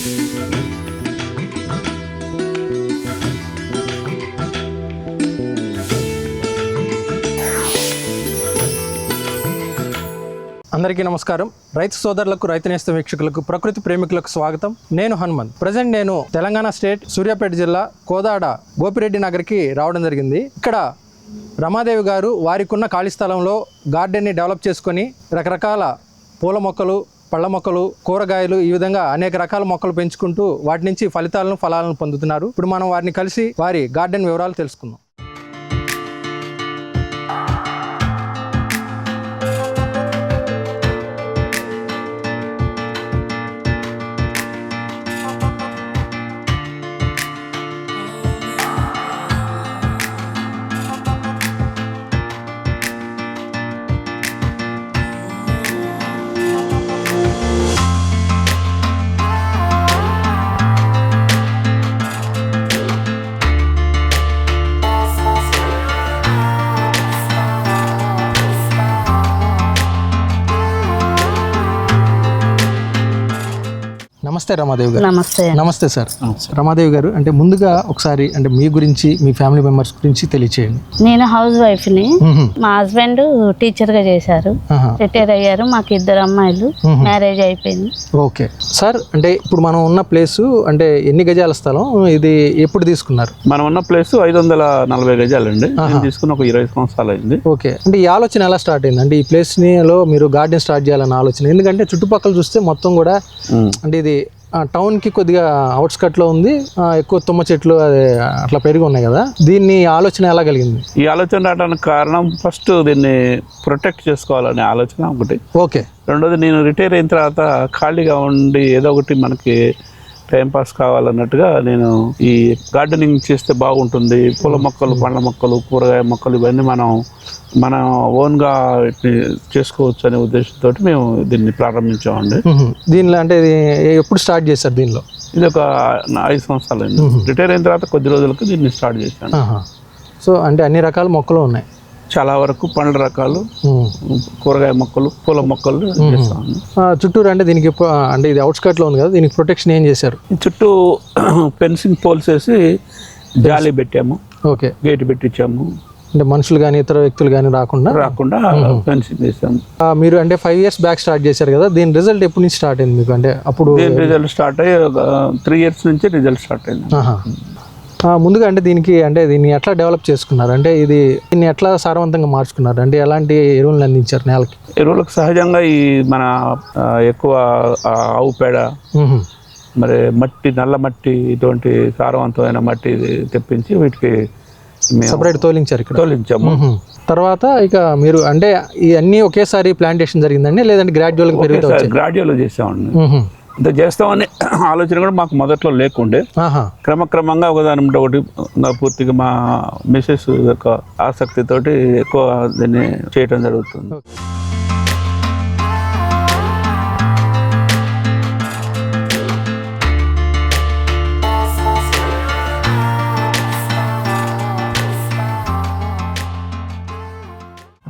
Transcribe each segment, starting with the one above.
అందరికీ నమస్కారం. రైతు సోదరులకు, రైతు నేస్త వీక్షకులకు, ప్రకృతి ప్రేమికులకు స్వాగతం. నేను హనుమంత్. ప్రజెంట్ నేను తెలంగాణ స్టేట్ సూర్యాపేట జిల్లా కోదాడ గోపిరెడ్డి నగర్కి రావడం జరిగింది. ఇక్కడ రమాదేవి గారు వారికున్న ఖాళీ స్థలంలో గార్డెన్ని డెవలప్ చేసుకొని రకరకాల పూల మొక్కలు, పళ్ళ మొక్కలు, కూరగాయలు, ఈ విధంగా అనేక రకాల మొక్కలు పెంచుకుంటూ వాటి నుంచి ఫలాలను పొందుతున్నారు. ఇప్పుడు మనం వారిని కలిసి వారి గార్డెన్ వివరాలు తెలుసుకుందాం. నమస్తే రమాదేవి గారు. నమస్తే సార్. రమాదేవి గారు, అంటే ముందుగా ఒకసారి అంటే మీ గురించి, మీ ఫ్యామిలీ మెంబర్స్ గురించి తెలియచేయండి. నేను హౌస్ వైఫ్ ని. మా హస్బెండ్ టీచర్ గా చేశారు, రిటైర్ అయ్యారు. మాకు 2 అమ్మాయిలు, మ్యారేజ్ అయిపోయింది. ఓకే సార్, అంటే ఇప్పుడు మనం ఉన్న ప్లేస్ అంటే ఎన్ని గజాల స్థలం ఇది, ఎప్పుడు తీసుకున్నారు? మనం ఉన్న ప్లేస్ 540 గజాలండి. తీసుకున్న ఒక 20 సంవత్సరాలు అయింది. ఓకే, అంటే ఈ ఆలోచన ఎలా స్టార్ట్ అయింది? అంటే ఈ ప్లేస్ లో మీరు గార్డెన్ స్టార్ట్ చేయాలన్న ఆలోచన, ఎందుకంటే చుట్టుపక్కల చూస్తే మొత్తం కూడా అంటే ఇది టౌన్ కి కొద్దిగా అవుట్స్కట్ లో ఉంది, ఎక్కువ తుమ్మ చెట్లు అట్లా పెరిగి ఉన్నాయి కదా. దీన్ని ఆలోచన ఎలా కలిగింది? ఈ ఆలోచన రావడానికి కారణం ఫస్ట్ దీన్ని ప్రొటెక్ట్ చేసుకోవాలనే ఆలోచన ఒకటి. ఓకే. రెండోది, నేను రిటైర్ అయిన తర్వాత ఖాళీగా ఉండి ఏదో ఒకటి మనకి టైంపాస్ కావాలన్నట్టుగా నేను ఈ గార్డెనింగ్ చేస్తే బాగుంటుంది. పూల మొక్కలు, పండ్ల మొక్కలు, కూరగాయ మొక్కలు ఇవన్నీ మనం ఓన్గా చేసుకోవచ్చు అనే ఉద్దేశంతో మేము దీన్ని ప్రారంభించామండి. దీనిలో అంటే ఎప్పుడు స్టార్ట్ చేశారు? దీనిలో ఇది ఒక 5 సంవత్సరాలు అయింది. రిటైర్ అయిన తర్వాత కొద్ది రోజులకు దీన్ని స్టార్ట్ చేశాను. సో అంటే అన్ని రకాల మొక్కలు ఉన్నాయి, చాలా వరకు పండ్ల రకాలు, కూరగాయ మొక్కలు, పూల మొక్కలు చేస్తాము. చుట్టూరు అంటే దీనికి అంటే ఇది అవుట్స్కట్ లో ఉంది కదా, దీనికి ప్రొటెక్షన్ ఏం చేశారు? చుట్టూ ఫెన్సింగ్ పోల్స్ వేసి జాలీ పెట్టాము. ఓకే, గేట్ పెట్టించాము. అంటే మనుషులు కానీ ఇతర వ్యక్తులు కానీ రాకుండా ఫెన్సింగ్ చేసాము. మీరు అంటే 5 years బ్యాక్ స్టార్ట్ చేశారు కదా, దీని రిజల్ట్ ఎప్పటి నుంచి స్టార్ట్ అయింది మీకు? అంటే అప్పుడు రిజల్ట్ స్టార్ట్ అయ్యి 3 years నుంచి రిజల్ట్ స్టార్ట్ అయింది. ముందుగా అంటే దీన్ని ఎట్లా డెవలప్ చేసుకున్నారు? అంటే దీన్ని ఎట్లా సారవంతంగా మార్చుకున్నారు? అంటే ఎలాంటి ఎరువులను అందించారు నేలకి? ఎరువులకు సహజంగా ఈ మన ఎక్కువ ఆవు పేడ, మరి మట్టి, నల్ల మట్టి, ఇటువంటి సారవంతమైన మట్టి తెప్పించి వీటికి సపరేట్ తోలించాము. తర్వాత ఇక మీరు అంటే ఇవన్నీ ఒకేసారి ప్లాంటేషన్ జరిగిందండి, లేదంటే గ్రాడ్యువల్ చేసామండి. ఇంత చేస్తామని ఆలోచన కూడా మాకు మొదట్లో లేకుండే, క్రమక్రమంగా ఒకదాని ఒకటి పూర్తిగా మా మిసెస్ యొక్క ఆసక్తితోటి ఎక్కువ దీన్ని చేయటం జరుగుతుంది.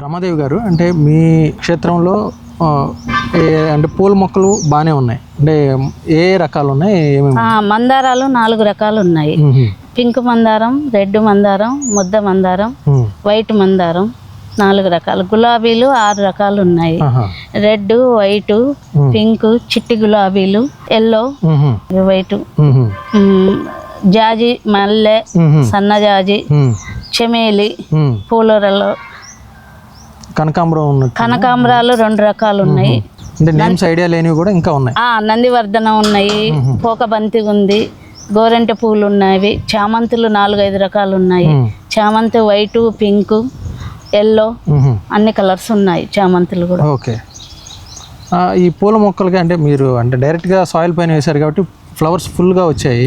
రమాదేవి గారు, అంటే మీ క్షేత్రంలో అంటే పూల మొక్కలు బాగానే ఉన్నాయి, అంటే ఏ రకాలు ఉన్నాయి? మందారాలు 4 రకాలు ఉన్నాయి. పింక్ మందారం, రెడ్ మందారం, ముద్ద మందారం, వైట్ మందారం, 4 రకాలు. గులాబీలు 6 రకాలు ఉన్నాయి. రెడ్, వైట్, పింక్, చిట్టి గులాబీలు, ఎల్లో, వైట్, జాజి, మల్లె, సన్నజాజి, చెమేలి, పూలరలో కనకాంబరాలు 2 రకాలు ఉన్నాయి. ఐడియా లేనివి కూడా ఇంకా ఉన్నాయి. నందివర్ధనం ఉన్నాయి, పోకబంతి ఉంది, గోరెంట పూలు ఉన్నాయి, చామంతులు 4-5 రకాలు ఉన్నాయి. చామంతి వైట్, పింక్, ఎల్లో, అన్ని కలర్స్ ఉన్నాయి చామంతులు కూడా. ఓకే. ఈ పూల మొక్కలకి అంటే మీరు అంటే డైరెక్ట్గా సాయిల్ పైన వేశారు కాబట్టి ఫ్లవర్స్ ఫుల్గా వచ్చాయి.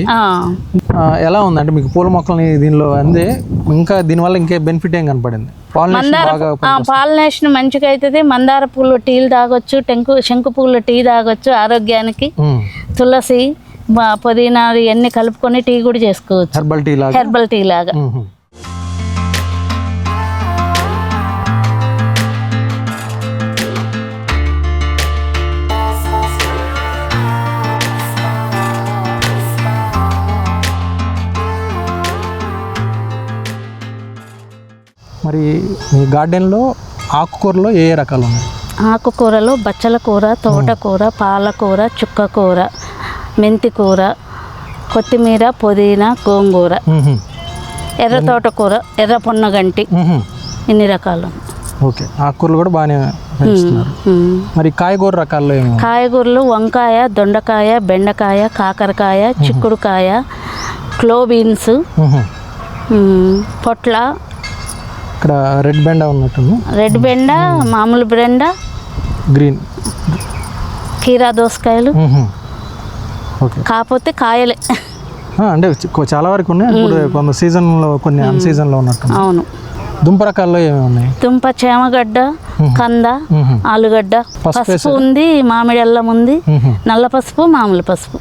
ఎలా ఉందంటే మీకు పూల మొక్కల్ని దీనిలో అందే ఇంకా దీనివల్ల ఇంకే బెనిఫిట్ ఏం కనపడింది? పాలినేషన్ మంచిగా అవుతుంది. మందార పూలు టీలు తాగొచ్చు, శంకు పూలు టీ తాగొచ్చు ఆరోగ్యానికి. తులసి, పుదీనా ఇవన్నీ కలుపుకొని టీ కూడా చేసుకోవచ్చు, హెర్బల్ టీ లాగా. మరి మీ గార్డెన్లో ఆకుకూరలో ఏ ఏ రకాలు ఉన్నాయి? ఆకుకూరలో బచ్చల కూర, తోటకూర, పాలకూర, చుక్కకూర, మెంతి కూర, కొత్తిమీర, పుదీనా, గోంగూర, ఎర్ర తోటకూర, ఎర్ర పొన్నగంటి, ఇన్ని రకాలు. ఓకే, ఆకుకూరలు కూడా బాగానే పెంచుతున్నారు. మరి కాయగూర రకాల్లో ఏమి? కాయగూరలు వంకాయ, దొండకాయ, బెండకాయ, కాకరకాయ, చిక్కుడుకాయ, క్లో బీన్స్, పొట్ల, ఇక్కడ రెడ్ బెండ ఉన్నట్టుంది. రెడ్ బెండ, మామూలు బెండ, గ్రీన్, కీరా దోసకాయలు. ఓకే, కాకపోతే కాయలే. అంటే చాలా వరకు ఉన్నాయి. ఇప్పుడు కొంత సీజన్లో కొన్ని అన్ సీజన్లో ఉన్నట్టు. అవును. దుంప రకాల్లో ఏమేమి ఉన్నాయి? దుంప, చేమగడ్డ, కంద, ఆలుగడ్డ, పసుపు ఉంది, మామిడి అల్లం ఉంది, నల్ల పసుపు, మామూలు పసుపు,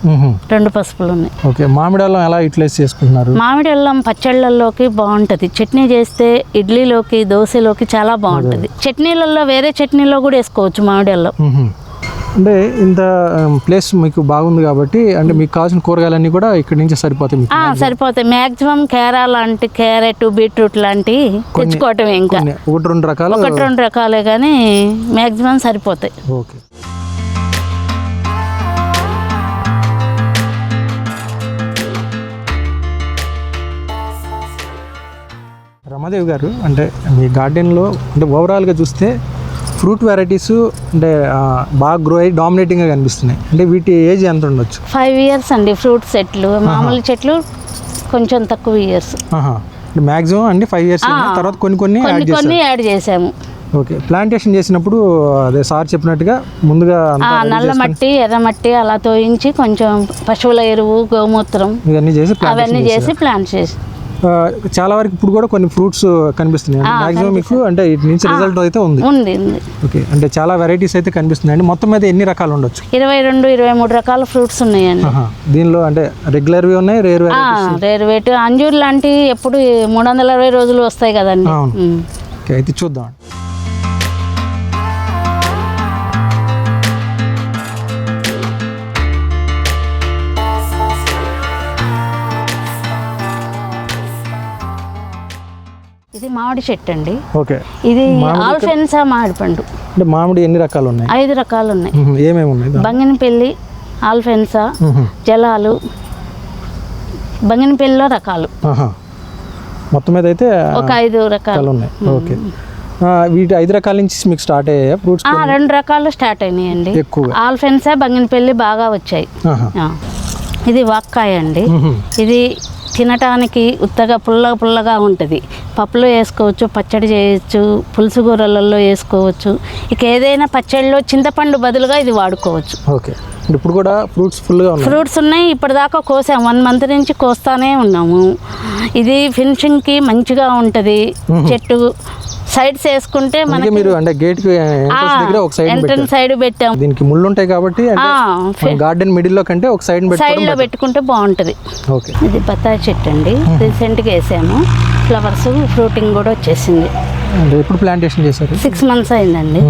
2 పసుపులు ఉన్నాయి. ఓకే, మామిడి అల్లం ఎలా యూటిలైజ్ చేసుకుంటున్నారు? మామిడి అల్లం పచ్చళ్ళల్లోకి బాగుంటుంది, చట్నీ చేస్తే ఇడ్లీలోకి, దోశలోకి చాలా బాగుంటుంది. చట్నీలలో వేరే చట్నీలో కూడా వేసుకోవచ్చు మామిడి అల్లం. అంటే ఇంత ప్లేస్ మీకు బాగుంది కాబట్టి అంటే మీకు కావాల్సిన కూరగాయలన్నీ కూడా ఇక్కడ నుంచి సరిపోతాయి మీకు? సరిపోతాయి. మ్యాక్సిమం కేరా లాంటి, క్యారెట్, బీట్రూట్ లాంటి తెచ్చుకోవటం. ఇంకా 1-2 రకాలు, 1-2 రకాలే కానీ మ్యాక్సిమం సరిపోతాయి. ఓకే. రమాదేవి గారు, అంటే మీ గార్డెన్లో అంటే ఓవరాల్గా చూస్తే ఫ్రూట్ వెరైటీస్ అంటే బాగా గ్రో అయ్యి డామినేటింగ్గా కనిపిస్తున్నాయి. అంటే వీటి ఏజ్ ఎంత ఉండొచ్చు? 5 years అండి ఫ్రూట్ చెట్లు. మామూలు చెట్లు కొంచెం తక్కువ ఇయర్స్. మ్యాక్సిమం అండి 5 years. తర్వాత కొన్ని యాడ్ చేసాము. ఓకే, ప్లాంటేషన్ చేసినప్పుడు అదే సార్ చెప్పినట్టుగా ముందుగా నల్ల మట్టి, ఎర్ర మట్టి అలా తోయించి కొంచెం పశువుల ఎరువు, గోమూత్రం ఇవన్నీ చేసి ప్లాంట్ చేసి చాలా వరకు ఇప్పుడు కూడా కొన్ని ఫ్రూట్స్ కనిపిస్తున్నాయి. మాక్సిమం మీకు అంటే ఇటు నుంచి రిజల్ట్ అయితే ఉంది. ఓకే, అంటే చాలా వెరైటీస్ అయితే కనిపిస్తున్నాయండి. మొత్తం మీద ఎన్ని రకాలు ఉండొచ్చు? 22-23 రకాల ఫ్రూట్స్ ఉన్నాయండి. దీనిలో అంటే రెగ్యులర్వి ఉన్నాయి, రేర్ వెయిట్. అంజూర్ లాంటి ఎప్పుడు 360 రోజులు వస్తాయి కదండి. ఓకే, అయితే చూద్దాం. ఇది మామిడి చెట్టు అండి. ఓకే, ఇది ఆల్ఫెన్సా మామిడి పండు. అంటే మామిడి ఎన్ని రకాలు ఉన్నాయి? 5 రకాలు ఉన్నాయి. ఏమేమి ఉన్నాయి? బంగినపల్లి, ఆల్ఫెన్సా, జలాలు, బంగినపల్లిలో రకాలు. మొత్తం మీద అయితే ఒక 5 రకాలు ఉన్నాయి. ఓకే, వీటి 5 రకాల నుంచి మీకు స్టార్ట్ అయ్యాయి ఫ్రూట్స్? 2 రకాలు స్టార్ట్ అయినాయండి. ఎక్కువ ఆల్ఫెన్సా, బంగినపల్లి బాగా వచ్చాయి. ఇది వాక్కాయ అండి. ఇది తినటానికి ఉత్తగా పుల్లగా ఉంటుంది. పప్పులో వేసుకోవచ్చు, పచ్చడి చేయొచ్చు, పులుసు కూరలలో వేసుకోవచ్చు. ఇక ఏదైనా పచ్చడిలో చింతపండు బదులుగా ఇది వాడుకోవచ్చు. ఓకే, ఇప్పుడు కూడా ఫ్రూట్స్ ఉన్నాయి. ఇప్పటిదాకా కోసాము, 1 month నుంచి కోస్తానే ఉన్నాము. ఇది ఫినిషింగ్కి మంచిగా ఉంటుంది. చెట్టు సైడ్స్ వేసుకుంటే మనకి మీరు అంటే గేట్ కి దగ్గర ఒక ఎంట్రన్స్ సైడ్ పెట్టాం. దీనికి ముళ్ళు ఉంటాయి కాబట్టి గార్డెన్ మిడిల్ లో కంటే ఒక సైడ్ లో పెట్టుకుంటే బాగుంటది. ఓకే, ఇది బత్తాయి చెట్టు అండి. రీసెంట్ గా వేసాము. ఫ్లవర్స్, ఫ్రూటింగ్ కూడా వచ్చేసింది. ఎప్పుడు ప్లాంటేషన్ చేశారు? 6 months అయిందండి.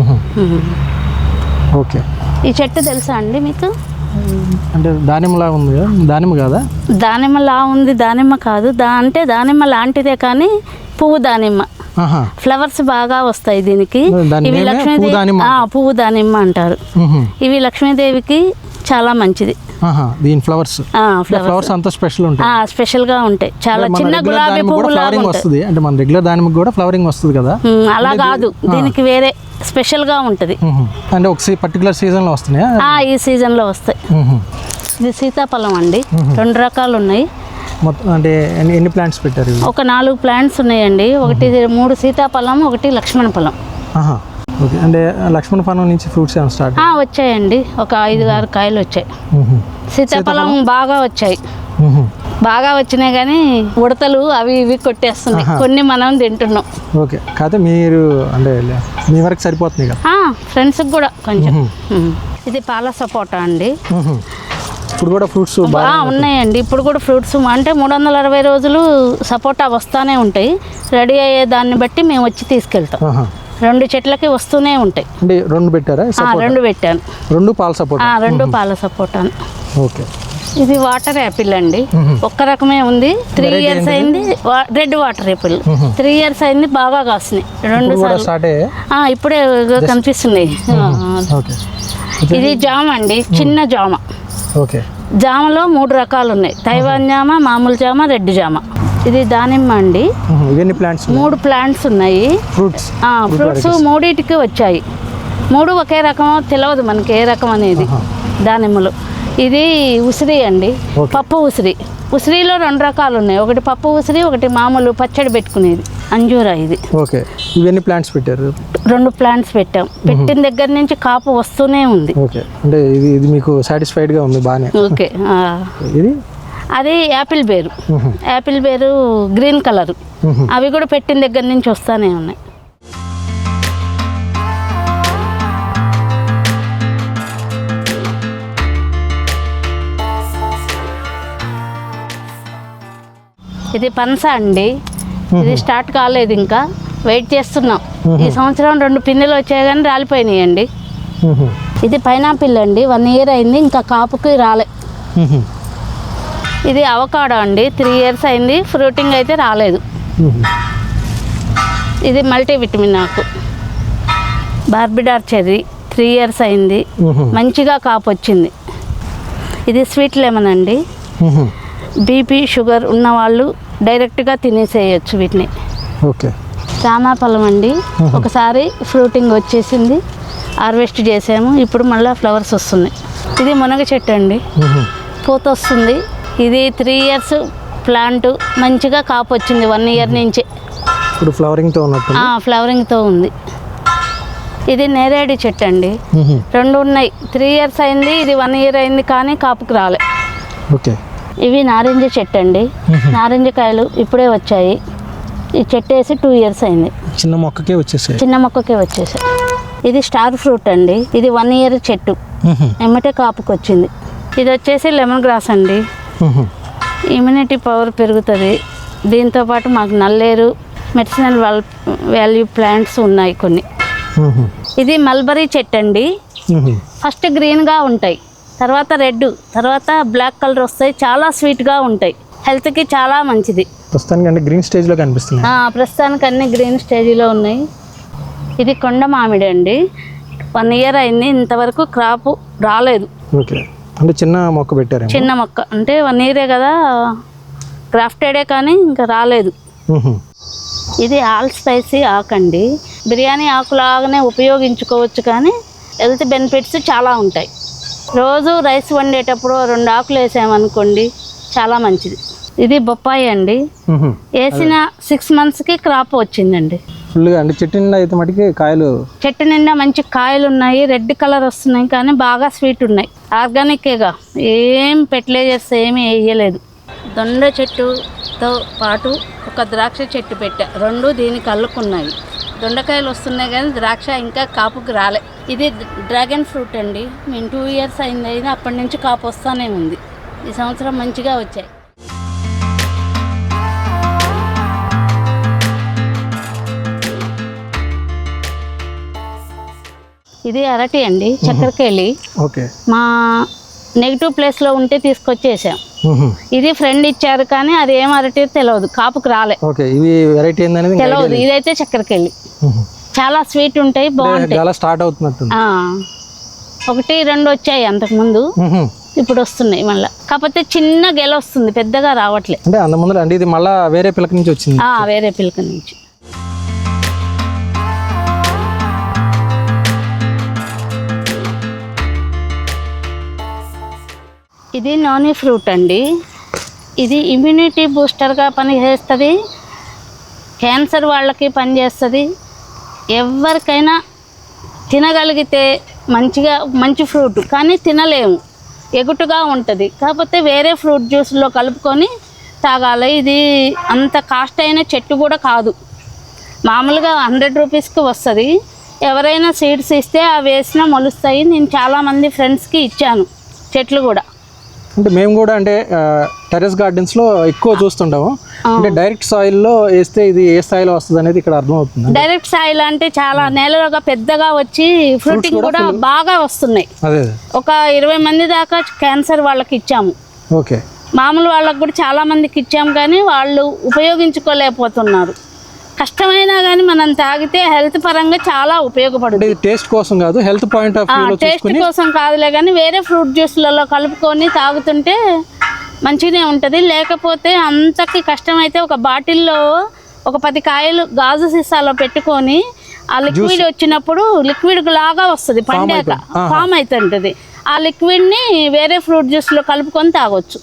ఓకే, ఈ చెట్టు తెలుసా అండి మీకు? అంటే దానిమ్మలా ఉంది కదా? దానిమ్మ కాదా? దానిమ్మలా ఉంది, దానిమ్మ కాదు. అంటే దానిమ్మ లాంటిదే కానీ పువ్వు దానిమ్మ. ఫ్లవర్స్ బాగా వస్తాయి దీనికి. ఇవి లక్ష్మీదేవి పువ్వు దానిమ్మ అంటారు. ఇవి లక్ష్మీదేవికి చాలా మంచిది. దీని ఫ్లవర్స్ అంత స్పెషల్ గా ఉంటాయి. చాలా చిన్న గులాబీ పువ్వు వస్తుంది. అంటే మన రెగ్యులర్ దానిమ్మకి కూడా ఫ్లవరింగ్ వస్తుంది కదా, అలా కాదు. దీనికి వేరే స్పెషల్ గా ఉంటది. అంటే ఒక పర్టికులర్ సీజన్ లో వస్తున్నాయా? ఈ సీజన్ లో వస్తాయి. ఇది సీతాఫలం అండి. 2 రకాలు ఉన్నాయి. మొత్తం అంటే ఎన్ని ప్లాంట్స్ పెట్టారు? ఒక 4 ప్లాంట్స్ ఉన్నాయండి. 3 సీతాఫలం, 1 లక్ష్మణ ఫలం. ఓకే, అంటే లక్ష్మణ ఫలం నుంచి ఫ్రూట్స్ ఏమైనా స్టార్ట్ వచ్చాయండి. ఒక 5-6 కాయలు వచ్చాయి. సీతాఫలం బాగా వచ్చాయి. బాగా వచ్చినాయి కానీ ఉడతలు అవి ఇవి కొట్టేస్తున్నాయి. కొన్ని మనం తింటున్నాం. ఓకే, కాకపోతే మీరు అంటే మీ వరకు సరిపోతుంది కదా? ఫ్రెండ్స్కి కూడా కొంచెం. ఇది పాల సపోటా అండి. ఇప్పుడు కూడా ఫ్రూట్స్ ఉన్నాయండి. ఇప్పుడు కూడా ఫ్రూట్స్ అంటే 360 రోజులు సపోటా వస్తూనే ఉంటాయి. రెడీ అయ్యే దాన్ని బట్టి మేము వచ్చి తీసుకెళ్తాం. 2 చెట్లకి వస్తూనే ఉంటాయి. అంటే 2 పెట్టారా? 2 పెట్టాను. 2 పాల సపోటా. 2 పాల సపోటా. ఓకే, ఇది వాటర్ యాపిల్ అండి. ఒక్క రకమే ఉంది. 3 ఇయర్స్ అయింది. రెడ్ వాటర్ యాపిల్ 3 ఇయర్స్ అయింది. బాగా కాసినాయి 2 సార్లు. స్టార్ట్ అయ్యే ఇప్పుడే కనిపిస్తున్నాయి. ఓకే. ఇది జామ అండి, చిన్న జామ. ఓకే. జామలో 3 రకాలు ఉన్నాయి. తైవాన్ జామ, మామూలు జామ, రెడ్ జామ. ఇది దానిమ్మ అండి. ఇవన్నీ ప్లాంట్స్ 3 ప్లాంట్స్ ఉన్నాయి. ఫ్రూట్స్ ఫ్రూట్స్ 3టికి వచ్చాయి. 3 ఒకే రకం తెలియదు మనకి ఏ రకం అనేది దానిమ్మలు. ఇది ఉసిరి అండి, పప్పు ఉసిరి. ఉసిరిలో 2 రకాలు ఉన్నాయి. ఒకటి పప్పు ఉసిరి, ఒకటి మామూలు పచ్చడి పెట్టుకునేది అంజూరా. ఇది ఓకే. ఇవన్నీ ప్లాంట్స్ పెట్టారు. 2 ప్లాంట్స్ పెట్టాం. పెట్టిన దగ్గర నుంచి కాపు వస్తూనే ఉంది. ఓకే. అంటే ఇది మీకు సాటిస్ఫైడ్గా ఉంది బాగానే. ఓకే. ఇది అది apple ber. Apple ber green colour. అవి కూడా పెట్టిన దగ్గర నుంచి వస్తూనే ఉన్నాయి. ఇది పనస అండి. ఇది స్టార్ట్ కాలేదు, ఇంకా వెయిట్ చేస్తున్నాం. ఈ సంవత్సరం 2 పిందెలు వచ్చాయి కానీ రాలిపోయినాయండి. ఇది పైనాపిల్ అండి. 1 ఇయర్ అయింది, ఇంకా కాపుకి రాలే. ఇది అవకాడో అండి. 3 ఇయర్స్ అయింది, ఫ్రూటింగ్ అయితే రాలేదు. ఇది మల్టీవిటమిన్ ఆకు. బార్బిడార్ చెర్రీ 3 ఇయర్స్ అయింది, మంచిగా కాపు వచ్చింది. ఇది స్వీట్ లెమన్ అండి. బీపీ షుగర్ ఉన్నవాళ్ళు డైరెక్ట్గా తినేసేయచ్చు వీటిని. ఓకే. రామాఫలం అండి. ఒకసారి ఫ్రూటింగ్ వచ్చేసింది, హార్వెస్ట్ చేసాము. ఇప్పుడు మళ్ళీ ఫ్లవర్స్ వస్తున్నాయి. ఇది మునగ చెట్టు అండి, పూత వస్తుంది. ఇది 3 ఇయర్స్ ప్లాంట్, మంచిగా కాపు వచ్చింది 1 ఇయర్ నుంచి. ఇప్పుడు ఫ్లవరింగ్తో ఉన్నట్టు. ఫ్లవరింగ్తో ఉంది. ఇది నేరేడు చెట్టు అండి. 2 ఉన్నాయి. 3 ఇయర్స్ అయింది, ఇది 1 ఇయర్ అయింది కానీ కాపుకి రాలే. ఓకే. ఇవి నారింజ చెట్టు అండి. నారింజ కాయలు ఇప్పుడే వచ్చాయి. ఈ చెట్టు వేసి 2 ఇయర్స్ అయింది. చిన్న మొక్కకే వచ్చేసాయి. చిన్న మొక్కకే వచ్చేసాయి. ఇది స్టార్ ఫ్రూట్ అండి. ఇది 1 ఇయర్ చెట్టు, ఎమ్మటే కాపుకి వచ్చింది. ఇది వచ్చేసి లెమన్ గ్రాస్ అండి. ఇమ్యూనిటీ పవర్ పెరుగుతుంది. దీంతోపాటు మాకు నల్లేరు, మెడిసినల్ వాల్యూ ప్లాంట్స్ ఉన్నాయి కొన్ని. ఇది మల్బరీ చెట్టు అండి. ఫస్ట్ గ్రీన్గా ఉంటాయి, తర్వాత రెడ్, తర్వాత బ్లాక్ కలర్ వస్తాయి. చాలా స్వీట్గా ఉంటాయి, హెల్త్కి చాలా మంచిది. ప్రస్తుతానికి అంటే గ్రీన్ స్టేజ్లో కనిపిస్తుంది. ప్రస్తుతానికి అన్ని గ్రీన్ స్టేజ్లో ఉన్నాయి. ఇది కొండ మామిడి అండి. 1 ఇయర్ అయింది, ఇంతవరకు క్రాప్ రాలేదు. ఓకే. అంటే చిన్న మొక్క పెట్టారు. చిన్న మొక్క అంటే 1 ఇయరే కదా, గ్రాఫ్టెడే కానీ ఇంకా రాలేదు. ఇది ఆల్ స్పైసీ ఆకండి. బిర్యానీ ఆకులాగానే ఉపయోగించుకోవచ్చు కానీ హెల్త్ బెనిఫిట్స్ చాలా ఉంటాయి. రోజు రైస్ వండేటప్పుడు 2 ఆకులు వేసామనుకోండి చాలా మంచిది. ఇది బొప్పాయి అండి. వేసిన 6 మంత్స్కి క్రాప్ వచ్చిందండి ఫుల్గా. అంటే చెట్టు నిండా అయితే మటుకి కాయలు, చెట్టు నిండా మంచి కాయలు ఉన్నాయి. రెడ్ కలర్ వస్తున్నాయి కానీ బాగా స్వీట్ ఉన్నాయి. ఆర్గానికేగా ఏం ఫెర్టిలైజర్స్ ఏమీ వేయలేదు. దొండ చెట్టుతో పాటు ఒక ద్రాక్ష చెట్టు పెట్టా. 2 దీనికి అల్లుకున్నాయి. దొండకాయలు వస్తున్నాయి కానీ ద్రాక్ష ఇంకా కాపుకి రాలే. ఇది డ్రాగన్ ఫ్రూట్ అండి. మేము 2 ఇయర్స్ అయింది, అయినా అప్పటి నుంచి కాపు వస్తూనే ఉంది. ఈ సంవత్సరం మంచిగా వచ్చాయి. ఇది అరటి అండి, చక్కెరకేళి. ఓకే. మా నెగిటివ్ ప్లేస్లో ఉంటే తీసుకొచ్చేసాం. ఇది ఫ్రెండ్ ఇచ్చారు కానీ అది ఏం అరటి తెలియదు, కాపుకి రాలే. ఓకే. ఇవి వెరైటీ ఏందనేది తెలియదు. ఇదైతే చక్కెరకేళి, చాలా స్వీట్ ఉంటాయి, బాగుంటాయి. స్టార్ట్ అవుతున్నట్టు. 1, 2 వచ్చాయి అంతకుముందు, ఇప్పుడు వస్తున్నాయి మళ్ళీ. కాకపోతే చిన్న గెల వస్తుంది, పెద్దగా రావట్లేదు. అంటే అంత ముందు అంటే ఇది మళ్ళీ వేరే పిలక నుంచి వచ్చింది. వేరే పిలక నుంచి. ఇది నోని ఫ్రూట్ అండి. ఇది ఇమ్యూనిటీ బూస్టర్గా పనిచేస్తుంది, క్యాన్సర్ వాళ్ళకి పనిచేస్తుంది. ఎవరికైనా తినగలిగితే మంచి ఫ్రూట్, కానీ తినలేము, ఎగుటుగా ఉంటుంది. కాకపోతే వేరే ఫ్రూట్ జ్యూస్లో కలుపుకొని తాగాలి. ఇది అంత కాస్ట్ అయిన చెట్టు కూడా కాదు, మామూలుగా 100 రూపీస్కి వస్తుంది. ఎవరైనా సీడ్స్ ఇస్తే అవి వేసినా మొలుస్తాయి. నేను చాలామంది ఫ్రెండ్స్కి ఇచ్చాను చెట్లు కూడా. అంటే మేము కూడా అంటే టెర్రస్ గార్డెన్స్లో ఎక్కువ చూస్తుంటాము. అంటే డైరెక్ట్ సాయిల్లో వేస్తే ఇది ఏ స్థాయిలో వస్తుంది అనేది ఇక్కడ అర్థమవుతుంది. డైరెక్ట్ సాయిల్ అంటే చాలా నేలలోగా పెద్దగా వచ్చి ఫ్రూటింగ్ కూడా బాగా వస్తున్నాయి. అదే ఒక 20 మంది దాకా క్యాన్సర్ వాళ్ళకి ఇచ్చాము. ఓకే. మామూలు వాళ్ళకు కూడా చాలా మందికి ఇచ్చాం కానీ వాళ్ళు ఉపయోగించుకోలేకపోతున్నారు. కష్టమైనా కానీ మనం తాగితే హెల్త్ పరంగా చాలా ఉపయోగపడుతుంది. ఇది టేస్ట్ కోసం కాదు, హెల్త్ పాయింట్ ఆఫ్ వ్యూలో టేస్ట్ చూసుకుని కోసం కాదులే కానీ వేరే ఫ్రూట్ జ్యూస్లలో కలుపుకొని తాగుతుంటే మంచిగానే ఉంటుంది. లేకపోతే అంతకి కష్టమైతే ఒక బాటిల్లో ఒక 10 కాయలు గాజు సీసాలో పెట్టుకొని ఆ లిక్విడ్ వచ్చినప్పుడు లిక్విడ్ లాగా వస్తుంది, పండాక ఫామ్ అవుతుంటుంది. ఆ లిక్విడ్ని వేరే ఫ్రూట్ జ్యూస్లో కలుపుకొని తాగొచ్చు.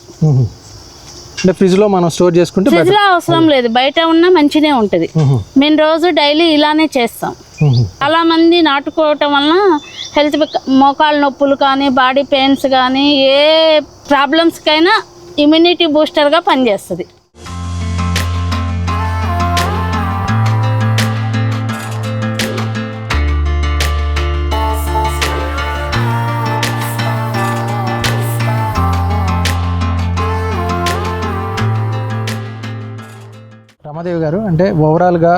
అంటే ఫ్రిడ్జ్లో మనం స్టోర్ చేసుకుంటే ఫ్రిడ్జ్లో అవసరం లేదు, బయట ఉన్న మంచిగా ఉంటుంది. మేము రోజు డైలీ ఇలానే చేస్తాం. చాలా మంది నాటుకోవటం వలన హెల్త్ మోకాళ్ళ నొప్పులు కానీ బాడీ పెయిన్స్ కానీ ఏ ప్రాబ్లమ్స్కైనా ఇమ్యూనిటీ బూస్టర్గా పనిచేస్తుంది. రమాదేవి గారు, అంటే ఓవరాల్గా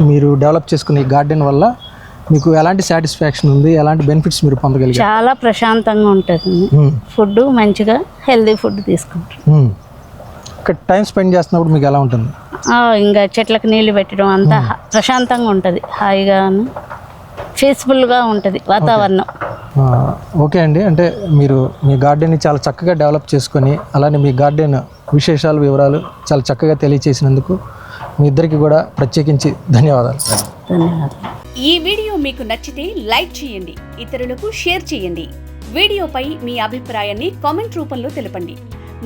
మీరు డెవలప్ చేసుకునే గార్డెన్ వల్ల మీకు ఎలాంటి సాటిస్ఫాక్షన్ ఉంది, ఎలాంటి బెనిఫిట్స్ మీరు పొందగలిగారు? చాలా ప్రశాంతంగా ఉంటుంది. ఫుడ్ మంచిగా హెల్దీ ఫుడ్ తీసుకుంటారు. ఇక్కడ టైం స్పెండ్ చేస్తున్నప్పుడు మీకు ఎలా ఉంటుంది? ఇంకా చెట్లకు నీళ్ళు పెట్టడం అంతా ప్రశాంతంగా ఉంటుంది, హాయిగా పీస్ఫుల్గా ఉంటుంది వాతావరణం. ఓకే అండి, అంటే మీరు మీ గార్డెన్ని చాలా చక్కగా డెవలప్ చేసుకొని అలానే మీ గార్డెన్ విశేషాలు వివరాలు చాలా చక్కగా తెలియచేసినందుకు మీ ఇద్దరికి కూడా ప్రత్యేకించి ధన్యవాదాలు. ధన్యవాదాలు. ఈ వీడియో మీకు నచ్చితే లైక్ చేయండి, ఇతరులకు షేర్ చేయండి. వీడియోపై మీ అభిప్రాయాన్ని కామెంట్ రూపంలో తెలపండి.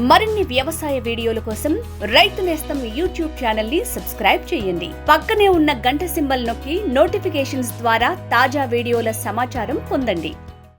మరిన్ని వ్యవసాయ వీడియోల కోసం రైతు నేస్తం యూట్యూబ్ ఛానల్ ని సబ్స్క్రైబ్ చేయండి. పక్కనే ఉన్న గంట సింబల్ నొక్కి నోటిఫికేషన్స్ ద్వారా తాజా వీడియోల సమాచారం పొందండి.